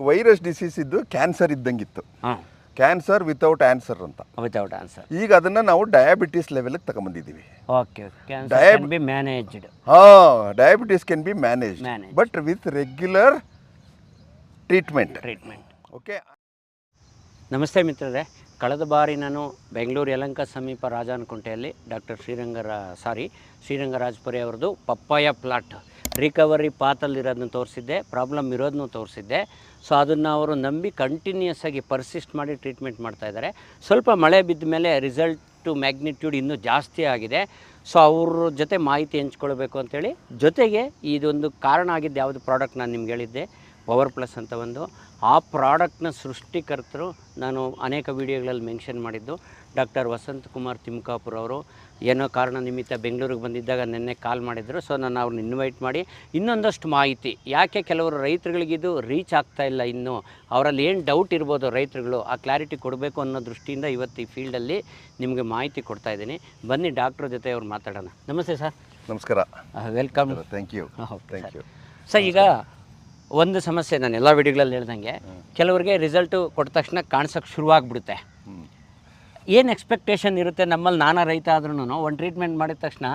Virus disease ಇದ್ದು cancer ಇದ್ದಂಗಿತ್ತು. Cancer without answer ಅಂತ. Without answer. ಈಗ ಅದನ್ನ ನಾವು ಡಯಾಬಿಟಿಸ್ ಲೆವೆಲ್ಗೆ ತಗೊಂಡ್ಬಂದಿದ್ದೀವಿ. Okay. Cancer can be managed. Diabetes can be managed but with regular treatment. Okay. ನಮಸ್ತೆ ಮಿತ್ರರೇ, ಕಳೆದ ಬಾರಿ ನಾನು ಬೆಂಗಳೂರು ಯಲಹಂಕ ಸಮೀಪ ರಾಜಾನಕುಂಟೆಯಲ್ಲಿ ಡಾಕ್ಟರ್ ಶ್ರೀರಂಗರಾಜಪುರಿ ಅವ್ರದ್ದು ಪಪ್ಪಾಯ ಪ್ಲಾಟ್ ರಿಕವರಿ ಪಾತಲ್ಲಿರೋದನ್ನು ತೋರಿಸಿದ್ದೆ, ಪ್ರಾಬ್ಲಮ್ ಇರೋದನ್ನು ತೋರಿಸಿದ್ದೆ. ಸೊ ಅದನ್ನು ಅವರು ನಂಬಿ ಕಂಟಿನ್ಯೂಸ್ ಆಗಿ ಪರ್ಸಿಸ್ಟ್ ಮಾಡಿ ಟ್ರೀಟ್ಮೆಂಟ್ ಮಾಡ್ತಾಯಿದ್ದಾರೆ. ಸ್ವಲ್ಪ ಮಳೆ ಬಿದ್ದ ಮೇಲೆ ರಿಸಲ್ಟು ಮ್ಯಾಗ್ನಿಟ್ಯೂಡ್ ಇನ್ನೂ ಜಾಸ್ತಿ ಆಗಿದೆ. ಸೊ ಅವ್ರ ಜೊತೆ ಮಾಹಿತಿ ಹಂಚ್ಕೊಳ್ಬೇಕು ಅಂತೇಳಿ, ಜೊತೆಗೆ ಇದೊಂದು ಕಾರಣ ಆಗಿದ್ದು ಯಾವುದು ಪ್ರಾಡಕ್ಟ್ ನಾನು ನಿಮ್ಗೆ ಹೇಳಿದ್ದೆ, ಪವರ್ ಪ್ಲಸ್ ಅಂತ ಒಂದು. ಆ ಪ್ರಾಡಕ್ಟ್ನ ಸೃಷ್ಟಿಕರ್ತರು ನಾನು ಅನೇಕ ವಿಡಿಯೋಗಳಲ್ಲಿ ಮೆನ್ಷನ್ ಮಾಡಿದ್ದು ಡಾಕ್ಟರ್ ವಸಂತ್ ಕುಮಾರ್ ತಿಮ್ಕಾಪುರ್ ಅವರು. ಏನೋ ಕಾರಣ ನಿಮಿತ್ತ ಬೆಂಗಳೂರಿಗೆ ಬಂದಿದ್ದಾಗ ನಿನ್ನೆ ಕಾಲ್ ಮಾಡಿದರು. ಸೊ ನಾನು ಅವ್ರನ್ನ ಇನ್ವೈಟ್ ಮಾಡಿ ಇನ್ನೊಂದಷ್ಟು ಮಾಹಿತಿ, ಯಾಕೆ ಕೆಲವರು ರೈತರುಗಳಿಗಿದು ರೀಚ್ ಆಗ್ತಾ ಇಲ್ಲ, ಇನ್ನೂ ಅವರಲ್ಲಿ ಏನು ಡೌಟ್ ಇರ್ಬೋದು ರೈತರುಗಳು, ಆ ಕ್ಲಾರಿಟಿ ಕೊಡಬೇಕು ಅನ್ನೋ ದೃಷ್ಟಿಯಿಂದ ಇವತ್ತು ಈ ಫೀಲ್ಡಲ್ಲಿ ನಿಮಗೆ ಮಾಹಿತಿ ಕೊಡ್ತಾ ಇದ್ದೀನಿ. ಬನ್ನಿ ಡಾಕ್ಟ್ರ್ ಜೊತೆ ಅವ್ರು ಮಾತಾಡೋಣ. ನಮಸ್ತೆ ಸರ್. ನಮಸ್ಕಾರ. ವೆಲ್ಕಮ್. Thank you. ಸರ್, ಈಗ ಒಂದು ಸಮಸ್ಯೆ ನಾನು ಎಲ್ಲ ವಿಡಿಯೋಗಳಲ್ಲಿ ಹೇಳ್ದಂಗೆ, ಕೆಲವರಿಗೆ ರಿಸಲ್ಟು ಕೊಟ್ಟ ತಕ್ಷಣ ಕಾಣಿಸೋಕ್ಕೆ ಶುರುವಾಗ್ಬಿಡುತ್ತೆ. ಏನು ಎಕ್ಸ್ಪೆಕ್ಟೇಷನ್ ಇರುತ್ತೆ ನಮ್ಮಲ್ಲಿ, ನಾನಾ ರೈತ ಆದ್ರೂ ಒಂದು ಟ್ರೀಟ್ಮೆಂಟ್ ಮಾಡಿದ ತಕ್ಷಣ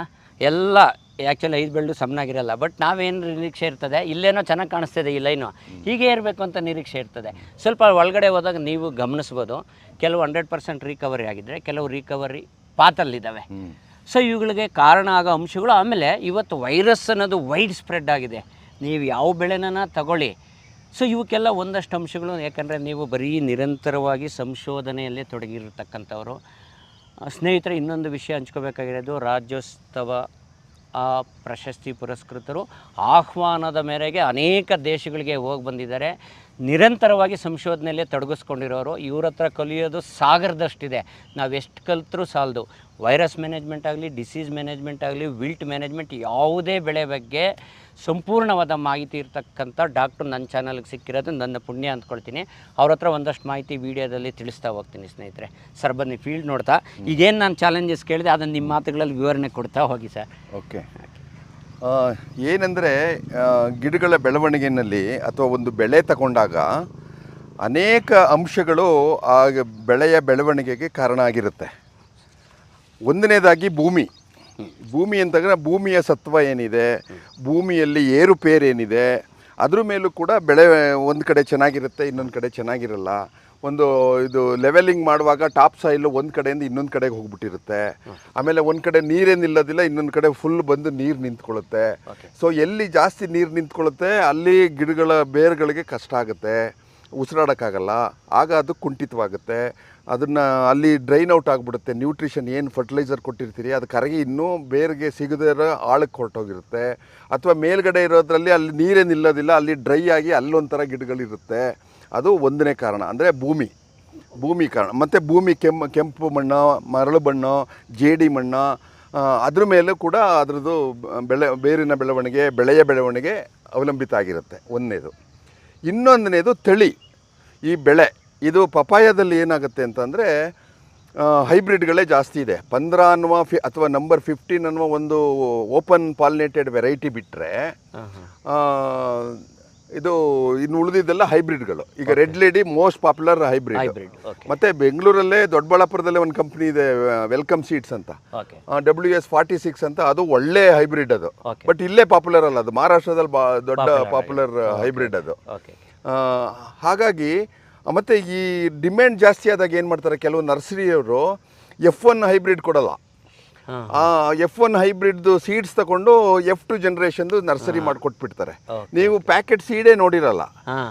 ಎಲ್ಲ ಆ್ಯಕ್ಚುಲಿ 5 ಬೆಲ್ಡು ಸಮನಾಗಿರಲ್ಲ. ಬಟ್ ನಾವೇನು ನಿರೀಕ್ಷೆ ಇರ್ತದೆ, ಇಲ್ಲೇನೋ ಚೆನ್ನಾಗಿ ಕಾಣಿಸ್ತಿದೆ ಈ ಲೈನು, ಹೀಗೆ ಇರಬೇಕು ಅಂತ ನಿರೀಕ್ಷೆ ಇರ್ತದೆ. ಸ್ವಲ್ಪ ಒಳಗಡೆ ಹೋದಾಗ ನೀವು ಗಮನಿಸ್ಬೋದು, ಕೆಲವು 100% ರಿಕವರಿ ಆಗಿದ್ದರೆ, ಕೆಲವು ರಿಕವರಿ ಪಾತಲ್ಲಿದ್ದಾವೆ. ಸೊ ಇವುಗಳಿಗೆ ಕಾರಣ ಆಗೋ ಅಂಶಗಳು. ಆಮೇಲೆ ಇವತ್ತು ವೈರಸ್ ಅನ್ನೋದು ವೈಡ್ ಸ್ಪ್ರೆಡ್ ಆಗಿದೆ. ನೀವು ಯಾವ ಬೆಳೆನ ತಗೊಳ್ಳಿ, ಸೊ ಇವಕ್ಕೆಲ್ಲ ಒಂದಷ್ಟು ಅಂಶಗಳು. ಯಾಕಂದರೆ ನೀವು ಬರೀ ನಿರಂತರವಾಗಿ ಸಂಶೋಧನೆಯಲ್ಲೇ ತೊಡಗಿರತಕ್ಕಂಥವ್ರು. ಸ್ನೇಹಿತರೆ, ಇನ್ನೊಂದು ವಿಷಯ ಹಂಚ್ಕೋಬೇಕಾಗಿರೋದು, ರಾಜ್ಯೋತ್ಸವ ಪ್ರಶಸ್ತಿ ಪುರಸ್ಕೃತರು ಆಹ್ವಾನದ ಮೇರೆಗೆ ಅನೇಕ ದೇಶಗಳಿಗೆ ಹೋಗಿ ಬಂದಿದ್ದಾರೆ. ನಿರಂತರವಾಗಿ ಸಂಶೋಧನೆಯಲ್ಲೇ ತೊಡಗಿಸ್ಕೊಂಡಿರೋರು. ಇವ್ರ ಹತ್ರ ಕಲಿಯೋದು ಸಾಗರದಷ್ಟಿದೆ. ನಾವು ಎಷ್ಟು ಕಲಿತರೂ ಸಾಲದು. ವೈರಸ್ ಮ್ಯಾನೇಜ್ಮೆಂಟ್ ಆಗಲಿ, ಡಿಸೀಸ್ ಮ್ಯಾನೇಜ್ಮೆಂಟ್ ಆಗಲಿ, ವಿಲ್ಟ್ ಮ್ಯಾನೇಜ್ಮೆಂಟ್, ಯಾವುದೇ ಬೆಳೆ ಬಗ್ಗೆ ಸಂಪೂರ್ಣವಾದ ಮಾಹಿತಿ ಇರ್ತಕ್ಕಂಥ ಡಾಕ್ಟ್ರು ನನ್ನ ಚಾನಲ್ಗೆ ಸಿಕ್ಕಿರೋದು ನನ್ನ ಪುಣ್ಯ ಅಂದ್ಕೊಳ್ತೀನಿ. ಅವ್ರ ಹತ್ರ ಒಂದಷ್ಟು ಮಾಹಿತಿ ವೀಡಿಯೋದಲ್ಲಿ ತಿಳಿಸ್ತಾ ಹೋಗ್ತೀನಿ ಸ್ನೇಹಿತರೆ. ಸರ್ ಬನ್ನಿ ಫೀಲ್ಡ್ ನೋಡ್ತಾ, ಈಗೇನು ನಾನು ಚಾಲೆಂಜಸ್ ಕೇಳಿದೆ ಅದನ್ನು ನಿಮ್ಮ ಮಾತುಗಳಲ್ಲಿ ವಿವರಣೆ ಕೊಡ್ತಾ ಹೋಗಿ ಸರ್. ಓಕೆ. ಏನಂದರೆ, ಗಿಡಗಳ ಬೆಳವಣಿಗೆಯಲ್ಲಿ ಅಥವಾ ಒಂದು ಬೆಳೆ ತಗೊಂಡಾಗ ಅನೇಕ ಅಂಶಗಳು ಆ ಬೆಳೆಯ ಬೆಳವಣಿಗೆಗೆ ಕಾರಣ ಆಗಿರುತ್ತೆ. ಒಂದನೇದಾಗಿ ಭೂಮಿ ಅಂತಂದರೆ ಭೂಮಿಯ ಸತ್ವ ಏನಿದೆ, ಭೂಮಿಯಲ್ಲಿ ಏರುಪೇರೇನಿದೆ, ಅದ್ರ ಮೇಲೂ ಕೂಡ ಬೆಳೆ ಒಂದು ಕಡೆ ಚೆನ್ನಾಗಿರುತ್ತೆ, ಇನ್ನೊಂದು ಕಡೆ ಚೆನ್ನಾಗಿರಲ್ಲ. ಇದು ಲೆವೆಲಿಂಗ್ ಮಾಡುವಾಗ ಟಾಪ್ ಸಾಯಿಲ್ ಒಂದು ಕಡೆಯಿಂದ ಇನ್ನೊಂದು ಕಡೆಗೆ ಹೋಗ್ಬಿಟ್ಟಿರುತ್ತೆ. ಆಮೇಲೆ ಒಂದು ಕಡೆ ನೀರೇ ನಿಲ್ಲೋದಿಲ್ಲ, ಇನ್ನೊಂದು ಕಡೆ ಫುಲ್ ಬಂದು ನೀರು ನಿಂತ್ಕೊಳ್ಳುತ್ತೆ. ಸೊ ಎಲ್ಲಿ ಜಾಸ್ತಿ ನೀರು ನಿಂತ್ಕೊಳ್ಳುತ್ತೆ ಅಲ್ಲಿ ಗಿಡಗಳ ಬೇರುಗಳಿಗೆ ಕಷ್ಟ ಆಗುತ್ತೆ, ಉಸಿರಾಡೋಕ್ಕಾಗಲ್ಲ. ಆಗ ಅದು ಕುಂಠಿತವಾಗುತ್ತೆ. ಅದನ್ನು ಅಲ್ಲಿ ಡ್ರೈನ್ ಔಟ್ ಆಗಿಬಿಡುತ್ತೆ. ನ್ಯೂಟ್ರಿಷನ್ ಏನು ಫರ್ಟಿಲೈಸರ್ ಕೊಟ್ಟಿರ್ತೀರಿ ಅದು ಕರಗಿ ಇನ್ನೂ ಬೇರಿಗೆ ಸಿಗದೇ ಇರೋ ಆಳಕ್ಕೆ ಹೊರಟೋಗಿರುತ್ತೆ. ಅಥವಾ ಮೇಲ್ಗಡೆ ಇರೋದ್ರಲ್ಲಿ ಅಲ್ಲಿ ನೀರೇ ನಿಲ್ಲೋದಿಲ್ಲ, ಅಲ್ಲಿ ಡ್ರೈ ಆಗಿ ಅಲ್ಲೊಂಥರ ಗಿಡಗಳಿರುತ್ತೆ. ಅದು ಒಂದನೇ ಕಾರಣ, ಅಂದರೆ ಭೂಮಿ ಕಾರಣ. ಮತ್ತು ಭೂಮಿ ಕೆಂಪು ಮಣ್ಣು, ಮರಳು ಮಣ್ಣು, ಜೇಡಿ ಮಣ್ಣು, ಅದ್ರ ಮೇಲೂ ಕೂಡ ಅದರದ್ದು ಬೇರಿನ ಬೆಳವಣಿಗೆ, ಬೆಳೆಯ ಬೆಳವಣಿಗೆ ಅವಲಂಬಿತ ಆಗಿರುತ್ತೆ. ಒಂದನೇದು. ಇನ್ನೊಂದನೇದು ತಳಿ. ಈ ಬೆಳೆ ಇದು ಪಪಾಯದಲ್ಲಿ ಏನಾಗುತ್ತೆ ಅಂತಂದರೆ, ಹೈಬ್ರಿಡ್ಗಳೇ ಜಾಸ್ತಿ ಇದೆ. 15 ಅನ್ನುವ ಅಥವಾ ನಂಬರ್ 15 ಅನ್ನುವ ಒಂದು ಓಪನ್ ಪಾಲಿನೇಟೆಡ್ ವೆರೈಟಿ ಬಿಟ್ಟರೆ ಇದು ಇನ್ನು ಉಳಿದಿದ್ದೆಲ್ಲ ಹೈಬ್ರಿಡ್ಗಳು. ಈಗ red lady most popular hybrid. ಮತ್ತು ಬೆಂಗಳೂರಲ್ಲೇ ದೊಡ್ಡಬಳ್ಳಾಪುರದಲ್ಲೇ ಒಂದು ಕಂಪ್ನಿ ಇದೆ, ವೆಲ್ಕಮ್ ಸೀಡ್ಸ್ ಅಂತ, WS46 ಅಂತ. ಅದು ಒಳ್ಳೆ ಹೈಬ್ರಿಡ್ ಅದು. ಬಟ್ ಇಲ್ಲೇ ಪಾಪ್ಯುಲರ್ ಅಲ್ಲ, ಅದು ಮಹಾರಾಷ್ಟ್ರದಲ್ಲಿ ದೊಡ್ಡ ಪಾಪ್ಯುಲರ್ ಹೈಬ್ರಿಡ್ ಅದು. ಹಾಗಾಗಿ ಮತ್ತು ಈ ಡಿಮ್ಯಾಂಡ್ ಜಾಸ್ತಿ ಆದಾಗ ಏನು ಮಾಡ್ತಾರೆ, ಕೆಲವು ನರ್ಸರಿಯವರು F1 ಹೈಬ್ರಿಡ್ ಕೊಡಲ್ಲ. F1 ಹೈಬ್ರಿಡ್ದು ಸೀಡ್ಸ್ ತಗೊಂಡು F2 ಜನರೇಷನ್ದು ನರ್ಸರಿ ಮಾಡಿಕೊಟ್ಬಿಡ್ತಾರೆ. ನೀವು ಪ್ಯಾಕೆಟ್ ಸೀಡೇ ನೋಡಿರಲ್ಲ,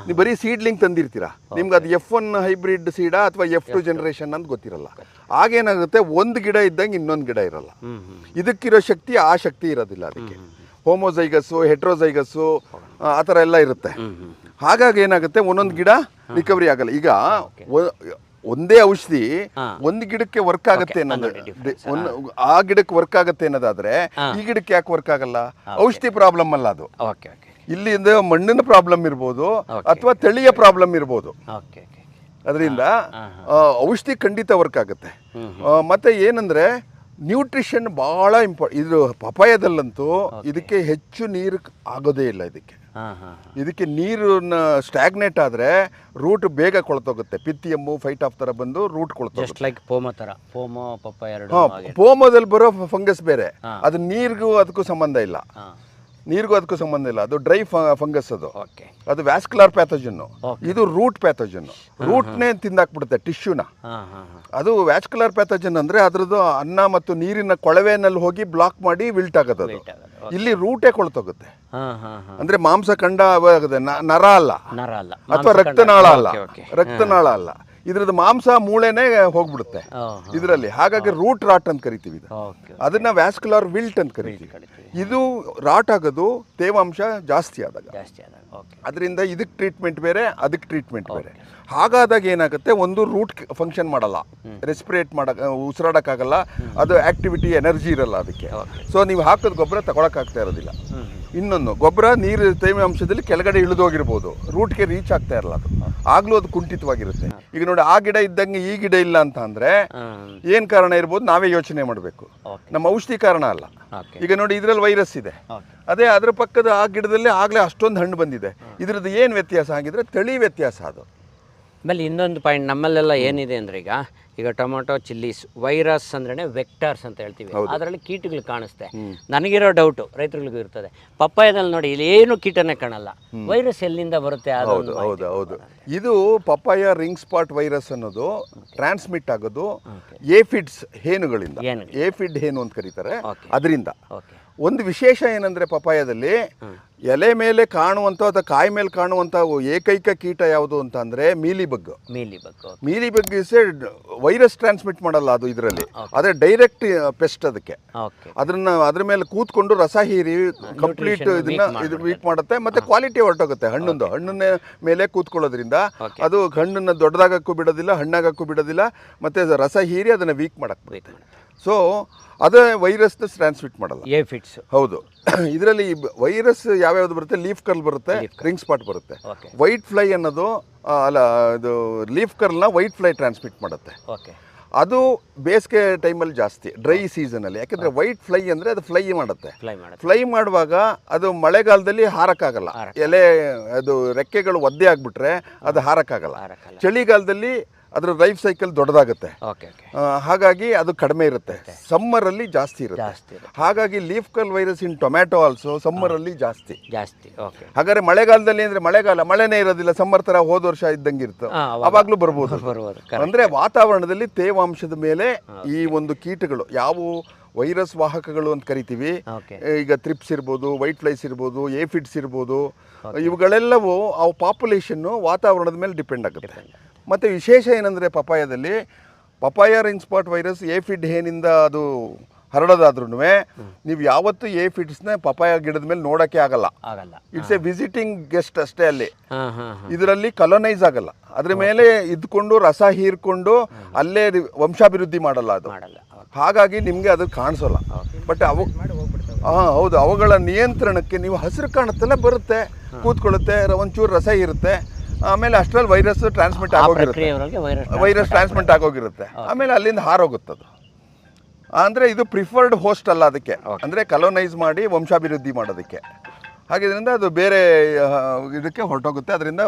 ನೀವು ಬರೀ ಸೀಡ್ಲಿಂಗ್ ತಂದಿರ್ತೀರ, ನಿಮ್ಗೆ ಅದು F1 ಹೈಬ್ರಿಡ್ ಸೀಡಾ ಅಥವಾ F2 ಜನರೇಷನ್ ಅಂತ ಗೊತ್ತಿರಲ್ಲ. ಆಗೇನಾಗುತ್ತೆ, ಒಂದು ಗಿಡ ಇದ್ದಂಗೆ ಇನ್ನೊಂದು ಗಿಡ ಇರಲ್ಲ. ಇದಕ್ಕಿರೋ ಶಕ್ತಿ ಆ ಶಕ್ತಿ ಇರೋದಿಲ್ಲ ಅದಕ್ಕೆ. ಹೋಮೋಸೈಗಸ್ಸು, ಹೆಟ್ರೋಸೈಗಸ್ಸು, ಆ ಥರ ಎಲ್ಲ ಇರುತ್ತೆ. ಹಾಗಾಗಿ ಏನಾಗುತ್ತೆ, ಒಂದೊಂದು ಗಿಡ ರಿಕವರಿ ಆಗಲ್ಲ. ಈಗ ಒಂದೇ ಔಷಧಿ ಒಂದು ಗಿಡಕ್ಕೆ ವರ್ಕ್ ಆಗುತ್ತೆ ಅನ್ನೋದು, ಆ ಗಿಡಕ್ಕೆ ವರ್ಕ್ ಆಗುತ್ತೆ ಅನ್ನೋದಾದ್ರೆ ಈ ಗಿಡಕ್ಕೆ ಯಾಕೆ ವರ್ಕ್ ಆಗಲ್ಲ? ಔಷಧಿ ಪ್ರಾಬ್ಲಮ್ ಅಲ್ಲ ಅದು. ಇಲ್ಲಿಂದ ಮಣ್ಣಿನ ಪ್ರಾಬ್ಲಮ್ ಇರ್ಬೋದು ಅಥವಾ ತಳಿಯ ಪ್ರಾಬ್ಲಮ್ ಇರ್ಬೋದು. ಅದರಿಂದ ಔಷಧಿ ಖಂಡಿತ ವರ್ಕ್ ಆಗುತ್ತೆ. ಮತ್ತೆ ಏನಂದ್ರೆ ನ್ಯೂಟ್ರಿಷನ್ ಭಾಳ ಇದು ಪಪಾಯದಲ್ಲಂತೂ ಇದಕ್ಕೆ ಹೆಚ್ಚು ನೀರು ಆಗೋದೇ ಇಲ್ಲ. ಇದಕ್ಕೆ ಹಾಂ ಹಾಂ ಇದಕ್ಕೆ ನೀರನ್ನ ಸ್ಟ್ಯಾಗ್ನೇಟ್ ಆದರೆ ರೂಟ್ ಬೇಗ ಕೊಳ್ತೋಗುತ್ತೆ. ಪಿತ್ತಿಯಮ್ಮು ಫೈಟ್ ಆಫ್ ಥರ ಬಂದು ರೂಟ್ ಕೊಳ್ತೋಗುತ್ತೆ. ಜಸ್ಟ್ ಲೈಕ್ ಪೋಮೋ ಥರ, ಪೋಮೋ ಪಪ್ಪ ಎರಡು. ಹಾಂ, ಪೋಮೋದಲ್ಲಿ ಬರೋ ಫಂಗಸ್ ಬೇರೆ, ಅದು ನೀರಿಗೂ ಅದಕ್ಕೂ ಸಂಬಂಧ ಇಲ್ಲ. ಹಾಂ, ನೀರಿಗೂ ಅದಕ್ಕೂ ಸಂಬಂಧ ಇಲ್ಲ. ಅದು ಡ್ರೈ ಫಂಗಸ್. ಓಕೆ. ಅದು ವ್ಯಾಸ್ಕ್ಯುಲರ್ ಪ್ಯಾಥೋಜನ್ನು. ಇದು ರೂಟ್ ಪ್ಯಾಥೋಜನ್ನು. ರೂಟ್ನೇ ತಿಂದಾಕ್ಬಿಡುತ್ತೆ ಟಿಶ್ಯೂನ. ಹಾಂ ಹಾಂ ಹಾಂ. ಅದು ವ್ಯಾಸ್ಕ್ಯುಲರ್ ಪ್ಯಾಥೋಜನ್ ಅಂದರೆ ಅದರದ್ದು ಅನ್ನ ಮತ್ತು ನೀರಿನ ಕೊಳವೆನಲ್ಲಿ ಹೋಗಿ ಬ್ಲಾಕ್ ಮಾಡಿ ವಿಲ್ಟ್ ಆಗೋದು. ಅದು ಇಲ್ಲಿ ರೂಟೇ ಕೊಳ್ತೋಗುತ್ತೆ. ಹಾಂ ಹಾಂ ಹಾಂ. ಅಂದರೆ ಮಾಂಸಖಂಡ ಆಗುತ್ತೆ, ನರ ಅಲ್ಲ, ನರ ಅಲ್ಲ, ಅಥವಾ ರಕ್ತನಾಳ ಅಲ್ಲ, ರಕ್ತನಾಳ ಅಲ್ಲ. ಇದ್ರದ್ದು ಮಾಂಸ ಮೂಳೆನೇ ಹೋಗ್ಬಿಡುತ್ತೆ ಇದರಲ್ಲಿ. ಹಾಗಾಗಿ ರೂಟ್ ರಾಟ್ ಅಂತ ಕರಿತೀವಿ ಇದು. ಅದನ್ನ ವ್ಯಾಸ್ಕ್ಯುಲರ್ ವಿಲ್ಟ್ ಅಂತ ಕರಿತೀವಿ. ಇದು ರಾಟ್ ಆಗೋದು ತೇವಾಂಶ ಜಾಸ್ತಿ ಆದಾಗ. ಅದರಿಂದ ಇದಕ್ಕೆ ಟ್ರೀಟ್ಮೆಂಟ್ ಬೇರೆ, ಅದಕ್ಕೆ ಟ್ರೀಟ್ಮೆಂಟ್ ಬೇರೆ. ಹಾಗಾದಾಗ ಏನಾಗುತ್ತೆ, ಒಂದು ರೂಟ್ ಫಂಕ್ಷನ್ ಮಾಡಲ್ಲ, ರೆಸ್ಪಿರೇಟ್ ಉಸಿರಾಡೋಕ್ಕಾಗಲ್ಲ, ಅದು ಆಕ್ಟಿವಿಟಿ ಎನರ್ಜಿ ಇರಲ್ಲ ಅದಕ್ಕೆ. ಸೊ ನೀವು ಹಾಕೋದು ಗೊಬ್ಬರ ತಗೊಳಕ್ಕಾಗ್ತಾ ಇರೋದಿಲ್ಲ. ಇನ್ನೊಂದು, ಗೊಬ್ಬರ ನೀರು ತೇವಾಂಶದಲ್ಲಿ ಕೆಳಗಡೆ ಇಳಿದೋಗಿರ್ಬೋದು, ರೂಟ್ಗೆ ರೀಚ್ ಆಗ್ತಾ ಇರಲ್ಲ, ಅದು ಆಗ್ಲೂ ಅದು ಕುಂಠಿತವಾಗಿರುತ್ತೆ. ಈಗ ನೋಡಿ, ಆ ಗಿಡ ಇದ್ದಂಗೆ ಈ ಗಿಡ ಇಲ್ಲ ಅಂತ ಅಂದ್ರೆ ಏನ್ ಕಾರಣ ಇರ್ಬೋದು, ನಾವೇ ಯೋಚನೆ ಮಾಡಬೇಕು. ನಮ್ಮ ಔಷಧಿ ಕಾರಣ ಅಲ್ಲ. ಈಗ ನೋಡಿ, ಇದ್ರಲ್ಲಿ ವೈರಸ್ ಇದೆ, ಅದೇ ಅದ್ರ ಪಕ್ಕದ ಆ ಗಿಡದಲ್ಲಿ ಆಗ್ಲೇ ಅಷ್ಟೊಂದು ಹಣ್ಣು ಬಂದಿದೆ. ಇದ್ರದ್ದು ಏನು ವ್ಯತ್ಯಾಸ ಆಗಿದ್ರೆ ತಳಿ ವ್ಯತ್ಯಾಸ ಅದು. ಆಮೇಲೆ ಇನ್ನೊಂದು ಪಾಯಿಂಟ್ ನಮ್ಮಲ್ಲೆಲ್ಲ ಏನಿದೆ ಅಂದರೆ, ಈಗ ಟೊಮೊಟೊ ಚಿಲ್ಲೀಸ್ ವೈರಸ್ ಅಂದ್ರೆ ವೆಕ್ಟರ್ಸ್ ಅಂತ ಹೇಳ್ತೀವಿ, ಅದರಲ್ಲಿ ಕೀಟಗಳು ಕಾಣಿಸುತ್ತೆ. ನನಗಿರೋ ಡೌಟು ರೈತರಿಗೂ ಇರ್ತದೆ, ಪಪ್ಪಾಯದಲ್ಲಿ ನೋಡಿ ಇಲ್ಲಿ ಏನು ಕೀಟನೇ ಕಾಣಲ್ಲ, ವೈರಸ್ ಎಲ್ಲಿಂದ ಬರುತ್ತೆ? ಹೌದು ಹೌದು ಹೌದು. ಇದು ಪಪ್ಪಾಯ ರಿಂಗ್ ಸ್ಪಾಟ್ ವೈರಸ್ ಅನ್ನೋದು ಟ್ರಾನ್ಸ್ಮಿಟ್ ಆಗೋದು ಏಫಿಡ್ಸ್ ಹೇನುಗಳಿಂದ. ಏಫಿಡ್ ಹೇನು ಅಂತ ಕರೀತಾರೆ, ಅದರಿಂದ. ಒಂದು ವಿಶೇಷ ಏನಂದ್ರೆ, ಪಪ್ಪಾಯದಲ್ಲಿ ಎಲೆ ಮೇಲೆ ಕಾಣುವಂಥ ಅಥವಾ ಕಾಯಿ ಮೇಲೆ ಕಾಣುವಂಥ ಏಕೈಕ ಕೀಟ ಯಾವುದು ಅಂತ ಅಂದ್ರೆ ಮೀಲಿಬಗ್. ಮೀಲಿಬಗ್ ಇಸ್ ವೈರಸ್ ಟ್ರಾನ್ಸ್ಮಿಟ್ ಮಾಡಲ್ಲ ಅದು ಇದರಲ್ಲಿ, ಆದರೆ ಡೈರೆಕ್ಟ್ ಪೆಸ್ಟ್ ಅದಕ್ಕೆ. ಅದ್ರ ಮೇಲೆ ಕೂತ್ಕೊಂಡು ರಸ ಹೀರಿ ಕಂಪ್ಲೀಟ್ ಇದು ವೀಕ್ ಮಾಡುತ್ತೆ, ಮತ್ತೆ ಕ್ವಾಲಿಟಿ ಹೊರಟೋಗುತ್ತೆ. ಹಣ್ಣಿನ ಮೇಲೆ ಕೂತ್ಕೊಳ್ಳೋದ್ರಿಂದ ಅದು ಹಣ್ಣನ್ನ ದೊಡ್ಡದಾಗಕ್ಕೂ ಬಿಡೋದಿಲ್ಲ, ಹಣ್ಣಾಗಕ್ಕೂ ಬಿಡೋದಿಲ್ಲ, ಮತ್ತೆ ರಸ ಹೀರಿ ಅದನ್ನ ವೀಕ್ ಮಾಡಕ್ ಬರುತ್ತೆ. ಸೊ ಅದೇ ವೈರಸ್ನ ಟ್ರಾನ್ಸ್ಮಿಟ್ ಮಾಡಲ್ಲ, ಏಫಿಡ್ಸ್. ಹೌದು. ಇದರಲ್ಲಿ ವೈರಸ್ ಯಾವ್ಯಾವ್ದು ಬರುತ್ತೆ, ಲೀಫ್ ಕರ್ಲ್ ಬರುತ್ತೆ, ರಿಂಗ್ ಸ್ಪಾಟ್ ಬರುತ್ತೆ. ವೈಟ್ ಫ್ಲೈ ಅನ್ನೋದು ಅಲ್ಲ, ಇದು ಲೀಫ್ ಕರ್ಲ್ನ ವೈಟ್ ಫ್ಲೈ ಟ್ರಾನ್ಸ್ಮಿಟ್ ಮಾಡುತ್ತೆ. ಅದು ಬೇಸಿಗೆ ಟೈಮಲ್ಲಿ ಜಾಸ್ತಿ, ಡ್ರೈ ಸೀಸನಲ್ಲಿ. ಯಾಕೆಂದರೆ ವೈಟ್ ಫ್ಲೈ ಅಂದರೆ ಅದು ಫ್ಲೈ ಮಾಡುತ್ತೆ. ಫ್ಲೈ ಮಾಡುವಾಗ ಅದು ಮಳೆಗಾಲದಲ್ಲಿ ಹಾರಕ್ಕಾಗಲ್ಲ, ಎಲೆ ಅದು ರೆಕ್ಕೆಗಳು ಒದ್ದೆ ಆಗಿಬಿಟ್ರೆ ಅದು ಹಾರಕ್ಕಾಗಲ್ಲ. ಚಳಿಗಾಲದಲ್ಲಿ ಅದರ ಲೈಫ್ ಸೈಕಲ್ ದೊಡ್ಡದಾಗುತ್ತೆ, ಹಾಗಾಗಿ ಅದು ಕಡಿಮೆ ಇರುತ್ತೆ. ಸಮ್ಮರಲ್ಲಿ ಜಾಸ್ತಿ ಇರುತ್ತೆ. ಹಾಗಾಗಿ ಲೀಫ್ ಕರ್ಲ್ ವೈರಸ್ ಇನ್ ಟೊಮ್ಯಾಟೊ ಆಲ್ಸೋ ಸಮ್ಮರಲ್ಲಿ ಜಾಸ್ತಿ. ಹಾಗಾದ್ರೆ ಮಳೆಗಾಲದಲ್ಲಿ ಅಂದ್ರೆ ಮಳೆನೇ ಇರೋದಿಲ್ಲ, ಸಮ್ಮರ್ ತರ ಹೋದ ವರ್ಷ ಇದ್ದಂಗೆ ಇರುತ್ತೆ, ಅವಾಗ್ಲೂ ಬರ್ಬೋದು. ಅಂದ್ರೆ ವಾತಾವರಣದಲ್ಲಿ ತೇವಾಂಶದ ಮೇಲೆ ಈ ಒಂದು ಕೀಟಗಳು, ಯಾವುವು ವೈರಸ್ ವಾಹಕಗಳು ಅಂತ ಕರಿತೀವಿ, ಈಗ ಥ್ರಿಪ್ಸ್ ಇರ್ಬೋದು, ವೈಟ್ ಫ್ಲೈಸ್ ಇರ್ಬೋದು, ಏಫಿಡ್ಸ್ ಇರ್ಬೋದು, ಇವುಗಳೆಲ್ಲವೂ ಅವು ಪಾಪ್ಯುಲೇಷನ್ನು ವಾತಾವರಣದ ಮೇಲೆ ಡಿಪೆಂಡ್ ಆಗುತ್ತೆ. ಮತ್ತು ವಿಶೇಷ ಏನಂದರೆ, ಪಪಾಯದಲ್ಲಿ ಪಪಾಯ ರಿಂಗ್ ಸ್ಪಾಟ್ ವೈರಸ್ ಏಫಿಡ್ ಹೇನಿಂದ ಅದು ಹರಡೋದಾದ್ರೂ ನೀವು ಯಾವತ್ತೂ ಏಫಿಡ್ಸ್ನ ಪಪಾಯ ಗಿಡದ ಮೇಲೆ ನೋಡೋಕ್ಕೆ ಆಗಲ್ಲ. ಇಟ್ಸ್ ಎ ವಿಸಿಟಿಂಗ್ ಗೆಸ್ಟ್ ಅಷ್ಟೇ. ಅಲ್ಲಿ ಇದರಲ್ಲಿ ಕಲೋನೈಸ್ ಆಗಲ್ಲ, ಅದ್ರ ಮೇಲೆ ಇದ್ಕೊಂಡು ರಸ ಹೀರ್ಕೊಂಡು ಅಲ್ಲೇ ವಂಶಾಭಿವೃದ್ಧಿ ಮಾಡಲ್ಲ ಅದು. ಹಾಗಾಗಿ ನಿಮಗೆ ಅದು ಕಾಣಿಸೋಲ್ಲ. ಬಟ್ ಹೌದು, ಅವುಗಳ ನಿಯಂತ್ರಣಕ್ಕೆ ನೀವು ಹಸಿರು ಕಾಣುತ್ತಲ್ಲ ಬರುತ್ತೆ, ಕೂತ್ಕೊಳ್ಳುತ್ತೆ, ಒಂಚೂರು ರಸ ಇರುತ್ತೆ, ಆಮೇಲೆ ಅಷ್ಟರಲ್ಲಿ ವೈರಸ್ ಟ್ರಾನ್ಸ್ಮಿಟ್ ಆಗೋಗಿರುತ್ತೆ, ಆಮೇಲೆ ಅಲ್ಲಿಂದ ಹಾರೋಗುತ್ತದು. ಅಂದರೆ ಇದು ಪ್ರಿಫರ್ಡ್ ಹೋಸ್ಟ್ ಅಲ್ಲ ಅದಕ್ಕೆ, ಅಂದರೆ ಕಲೋನೈಸ್ ಮಾಡಿ ವಂಶಾಭಿವೃದ್ಧಿ ಮಾಡೋದಕ್ಕೆ. ಹಾಗಿದ್ರಿಂದ ಅದು ಬೇರೆ ಇದಕ್ಕೆ ಹೊರಟೋಗುತ್ತೆ. ಅದರಿಂದ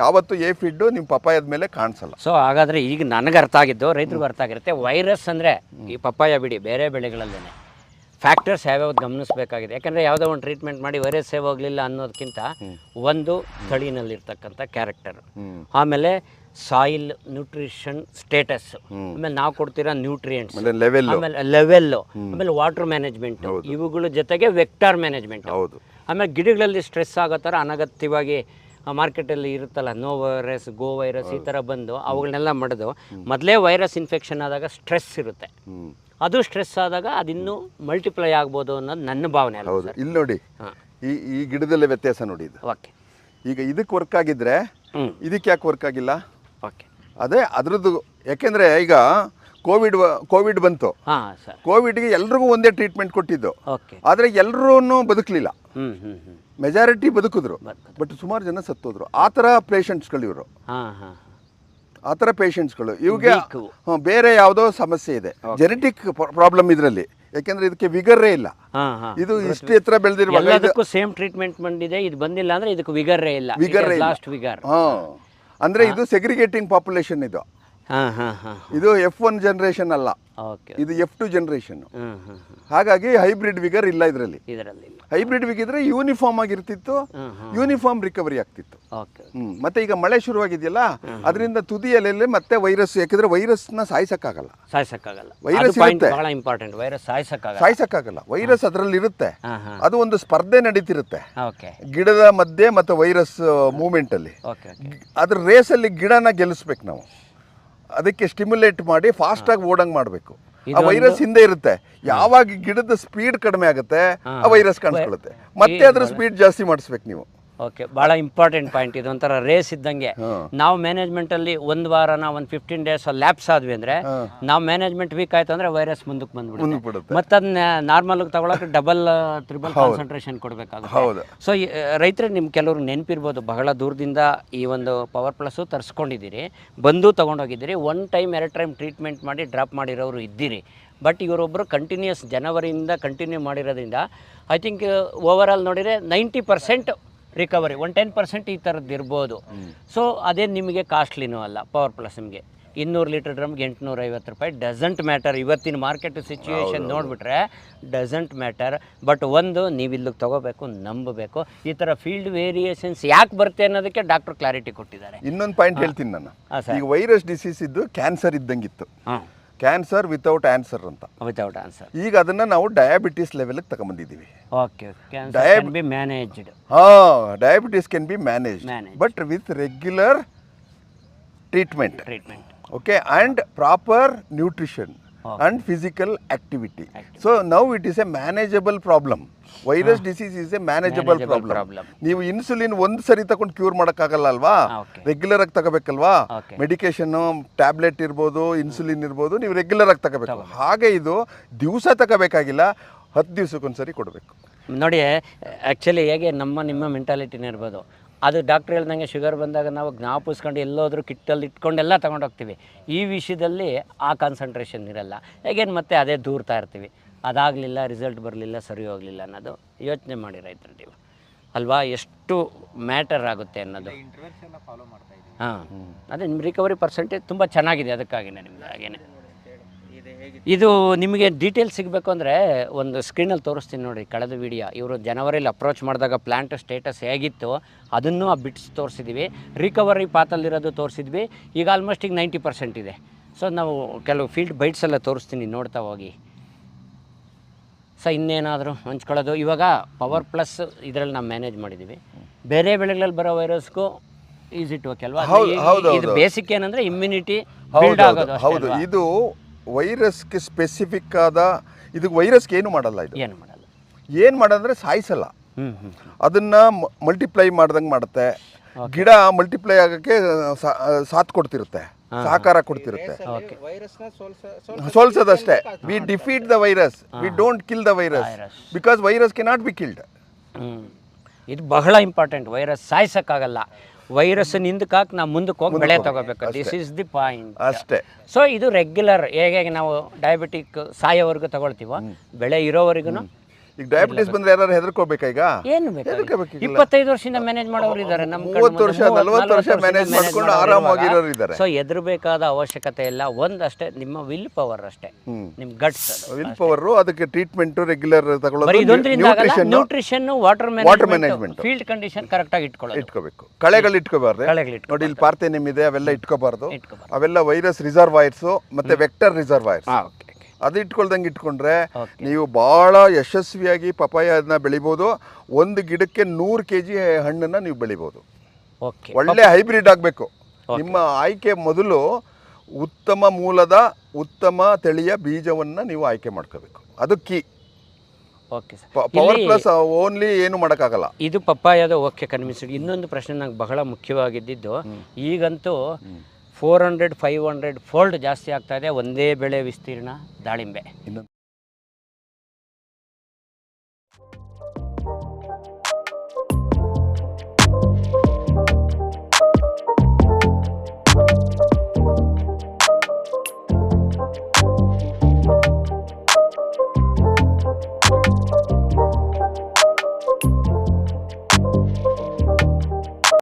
ಯಾವತ್ತು ಏಫಿಡ್ ನಿಮ್ಮ ಪಪ್ಪಾಯದ ಮೇಲೆ ಕಾಣಿಸಲ್ಲ. ಸೊ ಹಾಗಾದರೆ ಈಗ ನನಗೆ ಅರ್ಥ ಆಗಿದ್ದು, ರೈತರಿಗೂ ಅರ್ಥ ಆಗಿರುತ್ತೆ, ವೈರಸ್ ಅಂದರೆ ಈ ಪಪ್ಪಾಯ ಬಿಡಿ ಬೇರೆ ಬೆಳೆಗಳಲ್ಲೇ ಫ್ಯಾಕ್ಟರ್ಸ್ ಯಾವ್ಯಾವ್ದು ಗಮನಿಸಬೇಕಾಗಿದೆ. ಯಾಕಂದರೆ ಯಾವುದೋ ಒಂದು ಟ್ರೀಟ್ಮೆಂಟ್ ಮಾಡಿ ವೈರಸ್ ಸೇವ್ ಹೋಗಲಿಲ್ಲ ಅನ್ನೋದಕ್ಕಿಂತ ಒಂದು ತಳಿನಲ್ಲಿರ್ತಕ್ಕಂಥ ಕ್ಯಾರೆಕ್ಟರ್, ಆಮೇಲೆ ಸಾಯಿಲ್ ನ್ಯೂಟ್ರಿಷನ್ ಸ್ಟೇಟಸ್, ಆಮೇಲೆ ನಾವು ಕೊಡ್ತಿರೋ ನ್ಯೂಟ್ರಿಯೆಂಟ್ಸ್, ಆಮೇಲೆ ಲೆವೆಲ್ಲು, ಆಮೇಲೆ ವಾಟರ್ ಮ್ಯಾನೇಜ್ಮೆಂಟ್, ಇವುಗಳ ಜೊತೆಗೆ ವೆಕ್ಟಾರ್ ಮ್ಯಾನೇಜ್ಮೆಂಟ್. ಆಮೇಲೆ ಗಿಡಗಳಲ್ಲಿ ಸ್ಟ್ರೆಸ್ ಆಗೋ ಥರ ಅನಗತ್ಯವಾಗಿ ಮಾರ್ಕೆಟಲ್ಲಿ ಇರುತ್ತಲ್ಲ, ನೋ ವೈರಸ್, ಗೋ ವೈರಸ್, ಈ ಥರ ಬಂದು ಅವುಗಳನ್ನೆಲ್ಲ ಮಾಡೋದು. ಮೊದಲೇ ವೈರಸ್ ಇನ್ಫೆಕ್ಷನ್ ಆದಾಗ ಸ್ಟ್ರೆಸ್ ಇರುತ್ತೆ, ಅದು ಸ್ಟ್ರೆಸ್ ಆದಾಗ ಅದಿನ್ನೂ ಮಲ್ಟಿಪ್ಲೈ ಆಗ್ಬೋದು ಅನ್ನೋದು ನನ್ನ ಭಾವನೆ ಅಲ್ಲ. ಹೌದು. ಇಲ್ಲಿ ನೋಡಿ, ಈ ಗಿಡದಲ್ಲೇ ವ್ಯತ್ಯಾಸ ನೋಡಿ. ಇದು ಓಕೆ, ಈಗ ಇದಕ್ಕೆ ವರ್ಕ್ ಆಗಿದ್ರೆ ಇದಕ್ಕೆ ಯಾಕೆ ವರ್ಕ್ ಆಗಿಲ್ಲ? ಓಕೆ, ಅದೇ ಅದರದ್ದು. ಯಾಕೆಂದರೆ ಈಗ ಕೋವಿಡ್ ಬಂತು, ಕೋವಿಡ್ಗೆ ಎಲ್ರಿಗೂ ಒಂದೇ ಟ್ರೀಟ್ಮೆಂಟ್ ಕೊಟ್ಟಿದ್ದು, ಆದರೆ ಎಲ್ಲರೂ ಬದುಕಲಿಲ್ಲ. ಮೆಜಾರಿಟಿ ಬದುಕಿದ್ರು, ಬಟ್ ಸುಮಾರು ಜನ ಸತ್ತೋದ್ರು. ಆ ಥರ ಪೇಷಂಟ್ಸ್ಗಳು ಇವರು, ಆ ಥರ ಪೇಷಂಟ್ಸ್ಗಳು. ಇವ್ಗೆ ಬೇರೆ ಯಾವುದೋ ಸಮಸ್ಯೆ ಇದೆ, ಜೆನೆಟಿಕ್ ಪ್ರಾಬ್ಲಮ್ ಇದರಲ್ಲಿ. ಯಾಕೆಂದ್ರೆ ಇದಕ್ಕೆ ವಿಗರೇ ಇಲ್ಲ. ಹಾಂ ಹಾಂ ಇದು ಇಷ್ಟು ಎತ್ತರ ಬೆಳೆದಿರುವಾಗ ಎಲ್ಲದಕ್ಕೂ ಸೇಮ್ ಟ್ರೀಟ್ಮೆಂಟ್ ಬಂದಿದೆ, ಇದು ಬಂದಿಲ್ಲ ಅಂದರೆ ಇದಕ್ಕೆ ವಿಗರೇ ಇಲ್ಲ, ಲಾಸ್ಟ್ ವಿಗರ್. ಅಂದರೆ ಇದು ಸೆಗ್ರಿಗೇಟಿಂಗ್ ಪಾಪ್ಯುಲೇಷನ್. ಇದು ಹಾಂ ಹಾಂ ಹಾಂ ಇದು F1 ಜನರೇಷನ್ ಅಲ್ಲ, ಓಕೆ. ಇದು F2 ಜನರೇಷನ್. ಹ್ಞೂ ಹ್ಞೂ ಹಾಗಾಗಿ ಹೈಬ್ರಿಡ್ ವಿಗರ್ ಇಲ್ಲ ಇದರಲ್ಲಿ. ಇದರಲ್ಲಿ ಹೈಬ್ರಿಡ್ ವಿಗಿದ್ರೆ ಯೂನಿಫಾರ್ಮ್ ಆಗಿರ್ತಿತ್ತು, ಯೂನಿಫಾರ್ಮ್ ರಿಕವರಿ ಆಗ್ತಿತ್ತು. ಓಕೆ. ಮತ್ತೆ ಈಗ ಮಳೆ ಶುರುವಾಗಿದೆಯಲ್ಲ, ಅದರಿಂದ ತುದಿಯಲ್ಲೆಲ್ಲ ಮತ್ತೆ ವೈರಸ್, ಯಾಕಂದ್ರೆ ವೈರಸ್ನ ಸಾಯಿಸಕ್ಕಾಗಲ್ಲ. ವೈರಸ್ ಇರುತ್ತೆ, ಬಹಳ ಇಂಪಾರ್ಟೆಂಟ್. ವೈರಸ್ ಸಾಯಿಸಕ್ಕಾಗಲ್ಲ. ವೈರಸ್ ಅದರಲ್ಲಿ ಇರುತ್ತೆ. ಅದು ಒಂದು ಸ್ಪರ್ಧೆ ನಡೀತಿರುತ್ತೆ ಓಕೆ. ಗಿಡದ ಮಧ್ಯೆ ಮತ್ತೆ ವೈರಸ್ ಮೂವ್ಮೆಂಟ್ ಅಲ್ಲಿ. ಓಕೆ. ಅದ್ರ ರೇಸಲ್ಲಿ ಗಿಡನ ಗೆಲ್ಲಿಸ್ಬೇಕು ನಾವು. ಅದಕ್ಕೆ ಸ್ಟಿಮ್ಯುಲೇಟ್ ಮಾಡಿ ಫಾಸ್ಟ್ ಆಗಿ ಓಡಂಗ್ ಮಾಡಬೇಕು. ಆ ವೈರಸ್ ಹಿಂದೆ ಇರುತ್ತೆ. ಯಾವಾಗ ಗಿಡದ ಸ್ಪೀಡ್ ಕಡಿಮೆ ಆಗುತ್ತೆ, ಆ ವೈರಸ್ ಕಾಣಿಸ್ಕೊಳ್ಳುತ್ತೆ. ಮತ್ತೆ ಅದ್ರ ಸ್ಪೀಡ್ ಜಾಸ್ತಿ ಮಾಡಿಸ್ಬೇಕು ನೀವು. ಓಕೆ, ಭಾಳ ಇಂಪಾರ್ಟೆಂಟ್ ಪಾಯಿಂಟ್. ಇದು ಒಂಥರ ರೇಸ್ ಇದ್ದಂಗೆ. ನಾವು ಮ್ಯಾನೇಜ್ಮೆಂಟಲ್ಲಿ ಒಂದು ವಾರನ ಒಂದು 15 ಡೇಸ್ ಲ್ಯಾಪ್ಸ್ ಆದ್ವಿ ಅಂದರೆ, ನಾವು ಮ್ಯಾನೇಜ್ಮೆಂಟ್ ವೀಕ್ ಆಯ್ತು ಅಂದರೆ ವೈರಸ್ ಮುಂದಕ್ಕೆ ಬಂದ್ಬಿಡುತ್ತೆ. ಮತ್ತೆ ಅದನ್ನ ನಾರ್ಮಲ್ಗೆ ತಗೊಳಕ್ಕೆ ಡಬಲ್ ಟ್ರಿಬಲ್ ಕಾನ್ಸಂಟ್ರೇಷನ್ ಕೊಡಬೇಕಾಗುತ್ತೆ. ಸೊ ರೈತರಿಗೆ ನಿಮ್ಗೆ ಕೆಲವ್ರು ನೆನಪಿರ್ಬೋದು, ಬಹಳ ದೂರದಿಂದ ಈ ಒಂದು ಪವರ್ ಪ್ಲಸ್ಸು ತರಿಸ್ಕೊಂಡಿದ್ದೀರಿ, ಬಂದು ತೊಗೊಂಡೋಗಿದ್ದೀರಿ, 1 ಟೈಮ್ 2 ಟೈಮ್ ಟ್ರೀಟ್ಮೆಂಟ್ ಮಾಡಿ ಡ್ರಾಪ್ ಮಾಡಿರೋರು ಇದ್ದೀರಿ. ಬಟ್ ಇವರೊಬ್ಬರು ಕಂಟಿನ್ಯೂಸ್ ಜನವರಿಯಿಂದ ಕಂಟಿನ್ಯೂ ಮಾಡಿರೋದ್ರಿಂದ ಐ ಥಿಂಕ್ ಓವರ್ ಆಲ್ ನೋಡಿದರೆ 90% ರಿಕವರಿ, 10% ಈ ಥರದ್ದು ಇರ್ಬೋದು. ಸೊ ಅದೇ ನಿಮಗೆ ಕಾಸ್ಟ್ಲಿನೂ ಅಲ್ಲ. ಪವರ್ ಪ್ಲಸ್ ನಿಮಗೆ 200 ಲೀಟರ್ ಡ್ರಮ್ಗೆ 850 ರೂಪಾಯಿ. Doesn't matter. ಇವತ್ತಿನ ಮಾರ್ಕೆಟ್ ಸಿಚುವೇಶನ್ ನೋಡಿಬಿಟ್ರೆ ಡಸಂಟ್ ಮ್ಯಾಟರ್. ಬಟ್ ಒಂದು, ನೀವು ಇಲ್ಲಿಗೆ ತೊಗೋಬೇಕು, ನಂಬಬೇಕು. ಈ ಥರ ಫೀಲ್ಡ್ ವೇರಿಯೇಷನ್ಸ್ ಯಾಕೆ ಬರುತ್ತೆ ಅನ್ನೋದಕ್ಕೆ ಡಾಕ್ಟರ್ ಕ್ಲಾರಿಟಿ ಕೊಟ್ಟಿದ್ದಾರೆ. ಇನ್ನೊಂದು ಪಾಯಿಂಟ್ ಹೇಳ್ತೀನಿ ನಾನು. ಈಗ ವೈರಸ್ ಡಿಸೀಸ್ ಇದ್ದು ಕ್ಯಾನ್ಸರ್ ಇದ್ದಂಗಿತ್ತು. ಕ್ಯಾನ್ಸರ್ ವಿತೌಟ್ ಆನ್ಸರ್ ಅಂತ. Without answer. ಈಗ ಅದನ್ನ ನಾವು ಡಯಾಬಿಟಿಸ್ ಲೆವೆಲ್ಗೆ ತಗೊಂಡ್ಬಂದಿದ್ದೀವಿ. Okay. Cancer can be managed. Diabetes can be managed but with regular treatment. Okay, and proper nutrition and physical activity. So now it is a manageable problem. Virus disease is a manageable problem. ನೀವು insulin ಒಂದು ಸರಿ ತಗೊಂಡು cure ಮಾಡೋಕ್ಕಾಗಲ್ಲ ಅಲ್ವಾ, regular ಆಗಿ ತಗೋಬೇಕಲ್ವಾ. Medication tablet ಇರ್ಬೋದು, insulin ಇರ್ಬೋದು, ನೀವು ರೆಗ್ಯುಲರ್ ಆಗಿ ತಗೋಬೇಕು. ಹಾಗೆ ಇದು ದಿವಸ ತಗೋಬೇಕಾಗಿಲ್ಲ, 10 ದಿವಸಕ್ಕೊಂದ್ಸರಿ ಕೊಡಬೇಕು. ನೋಡಿ, ಆ್ಯಕ್ಚುಲಿ ಹೇಗೆ ನಿಮ್ಮ ಮೆಂಟಾಲಿಟಿನೇ ಇರ್ಬೋದು. ಅದು ಡಾಕ್ಟ್ರ್ ಹೇಳ್ದಂಗೆ ಶುಗರ್ ಬಂದಾಗ ನಾವು ಜ್ಞಾಪಿಸ್ಕೊಂಡು ಎಲ್ಲೋದ್ರೂ ಕಿಟ್ಟಲ್ಲಿ ಇಟ್ಕೊಂಡೆಲ್ಲ ತೊಗೊಂಡೋಗ್ತೀವಿ. ಈ ವಿಷಯದಲ್ಲಿ ಆ ಕಾನ್ಸಂಟ್ರೇಷನ್ ಇರಲ್ಲ. ಹೇಗೇನು ಮತ್ತೆ ಅದೇ ದೂರ್ತಾ ಇರ್ತೀವಿ. ಅದಾಗಲಿಲ್ಲ, ರಿಸಲ್ಟ್ ಬರಲಿಲ್ಲ, ಸರಿ ಹೋಗಲಿಲ್ಲ ಅನ್ನೋದು ಯೋಚನೆ ಮಾಡಿ ರೈತರು ನೀವು ಅಲ್ವಾ, ಎಷ್ಟು ಮ್ಯಾಟರ್ ಆಗುತ್ತೆ ಅನ್ನೋದು. ಹಾಂ, ಅದೇ ನಿಮ್ಮ ರಿಕವರಿ ಪರ್ಸೆಂಟೇಜ್ ತುಂಬ ಚೆನ್ನಾಗಿದೆ. ಅದಕ್ಕಾಗಿನೇ ನಿಮ್ಮದು ಹಾಗೇನೆ. ಇದು ನಿಮಗೆ ಡೀಟೇಲ್ಸ್ ಸಿಗಬೇಕು ಅಂದರೆ ಒಂದು ಸ್ಕ್ರೀನಲ್ಲಿ ತೋರಿಸ್ತೀನಿ ನೋಡಿ, ಕಳೆದ ವಿಡಿಯೋ. ಇವರು ಜನವರಿಲಿ ಅಪ್ರೋಚ್ ಮಾಡಿದಾಗ ಪ್ಲ್ಯಾಂಟ್ ಸ್ಟೇಟಸ್ ಹೇಗಿತ್ತು ಅದನ್ನು ಆ ಬಿಟ್ಸ್ ತೋರಿಸಿದ್ವಿ. ರಿಕವರಿ ಪಾತಲ್ಲಿರೋದು ತೋರಿಸಿದ್ವಿ. ಈಗ ಆಲ್ಮೋಸ್ಟ್ ಈಗ 90% ಇದೆ. ಸೊ ನಾವು ಕೆಲವು ಫೀಲ್ಡ್ ಬೈಟ್ಸ್ ಎಲ್ಲ ತೋರಿಸ್ತೀನಿ, ನೋಡ್ತಾ ಹೋಗಿ. ಸೊ ಇನ್ನೇನಾದರೂ ಹಂಚ್ಕೊಳ್ಳೋದು, ಇವಾಗ ಪವರ್ ಪ್ಲಸ್ ಇದರಲ್ಲಿ ನಾವು ಮ್ಯಾನೇಜ್ ಮಾಡಿದ್ದೀವಿ. ಬೇರೆ ಬೆಳೆಗಳಲ್ಲಿ ಬರೋ ವೈರಸ್ಗೂ ಈಸಿ ಟು ಓಕೆ ಅಲ್ವಾ. ಇದು ಬೇಸಿಕ್ ಏನಂದರೆ ಇಮ್ಯುನಿಟಿ ಬಿಲ್ಡ್ ಆಗೋದು. ಹೌದು, ಇದು ವೈರಸ್ಗೆ ಸ್ಪೆಸಿಫಿಕ್ ಆದ, ಇದು ವೈರಸ್ಗೆ ಏನು ಮಾಡಲ್ಲ. ಇದು ಏನು ಮಾಡೋದಂದ್ರೆ ಸಾಯಿಸಲ್ಲ, ಅದನ್ನು ಮಲ್ಟಿಪ್ಲೈ ಮಾಡ್ದಂಗೆ ಮಾಡುತ್ತೆ. ಗಿಡ ಮಲ್ಟಿಪ್ಲೈ ಆಗೋಕ್ಕೆ ಸಾಥ್ ಕೊಡ್ತಿರುತ್ತೆ, ಸಹಕಾರ ಕೊಡ್ತಿರುತ್ತೆ. ಸೋಲ್ಸೋದಷ್ಟೇ. We defeat the virus, we don't kill the virus, because virus cannot be killed. ಇದು ಬಹಳ ಇಂಪಾರ್ಟೆಂಟ್. ವೈರಸ್ ಸಾಯಿಸೋಕ್ಕಾಗಲ್ಲ. ವೈರಸ್ ಹಿಂದಕ್ಕೆ ನಾವು ಮುಂದಕ್ಕೆ ಹೋಗಿ ಬೆಳೆ ತಗೋಬೇಕು. ದಿಸ್ ಈಸ್ ದಿ ಪಾಯಿಂಟ್ ಅಷ್ಟೇ. ಸೊ ಇದು ರೆಗ್ಯುಲರ್ ಹೇಗೆ ನಾವು ಡಯಾಬಿಟಿಕ್ ಸಾಯೋವರೆಗೂ ತಗೊಳ್ತೀವೋ, ಬೆಳೆ ಇರೋವರೆಗೂ. ಈಗ ಡಯಾಬಿಟಿಸ್ ಬಂದ್ರೆ ಯಾರು ಹೆದರ್ಕೋಬೇಕಾ? ಈಗ ಏನು ಬೇಕು, 25 ವರ್ಷದಿಂದ ಮ್ಯಾನೇಜ್ ಮಾಡೋರು ಇದ್ದಾರೆ, ನಮ್ಮ 30 ವರ್ಷ 40 ವರ್ಷ ಮ್ಯಾನೇಜ್ ಮಾಡ್ಕೊಂಡು ಆರಾಮಾಗಿರೋರು ಇದ್ದಾರೆ. ಸೊ ಎದುರಬೇಕಾದ ಅವಶ್ಯಕತೆ ಇಲ್ಲ. ಒಂದಷ್ಟೇ ನಿಮ್ಮ ವಿಲ್ ಪವರ್ ಅಷ್ಟೇ, ನಿಮ್ಮ ಗಟ್ಸ್. ವಿಲ್ ಪವರ್, ಅದಕ್ಕೆ ಟ್ರೀಟ್ಮೆಂಟ್ ರೆಗ್ಯುಲರ್ ತಗೊಳ್ಳೋದು, nutrition, water management, field condition correct ಆಗಿ ಇಟ್ಕೋಬೇಕು. ಕಳೆಗಳು ಇಟ್ಕೋಬಾರ್ದು. ನೋಡಿ, ಇಲ್ಲಿ ಪಾರ್ಥೇನಿಯಂ ಇದೆ, ಅವೆಲ್ಲ ಇಟ್ಕೋಬಾರ್ದು. ಅವೆಲ್ಲ ವೈರಸ್ ರಿಸರ್ವಾಯರ್ಸ್ ಮತ್ತೆ ವೆಕ್ಟರ್ ರಿಸರ್ವಾಯರ್ಸ್. ಅದು ಇಟ್ಕೊಳ್ದಂಗೆ ಇಟ್ಕೊಂಡ್ರೆ ನೀವು ಭಾಳ ಯಶಸ್ವಿಯಾಗಿ ಪಪಾಯನ ಬೆಳಿಬೋದು. ಒಂದು ಗಿಡಕ್ಕೆ 100 kg ಹಣ್ಣನ್ನು ನೀವು ಬೆಳಿಬೋದು. ಒಳ್ಳೆ ಹೈಬ್ರಿಡ್ ಆಗಬೇಕು. ನಿಮ್ಮ ಆಯ್ಕೆ ಮೊದಲು ಉತ್ತಮ ಮೂಲದ ಉತ್ತಮ ತಳಿಯ ಬೀಜವನ್ನು ನೀವು ಆಯ್ಕೆ ಮಾಡ್ಕೋಬೇಕು. ಅದು ಕೀ. ಪವರ್ ಪ್ಲಸ್ ಓನ್ಲಿ ಏನು ಮಾಡೋಕ್ಕಾಗಲ್ಲ. ಇದು ಪಪ್ಪಾಯದ ಓಕೆ ಕನ್ವಿನ್ಸ್ಡ್. ಇನ್ನೊಂದು ಪ್ರಶ್ನೆ ನಂಗೆ ಬಹಳ ಮುಖ್ಯವಾಗಿದ್ದು, ಈಗಂತೂ 400-500 ಫೋಲ್ಡ್ ಜಾಸ್ತಿ ಆಗ್ತಾ ಇದೆ ಒಂದೇ ಬೆಳೆ ವಿಸ್ತೀರ್ಣ ದಾಳಿಂಬೆ.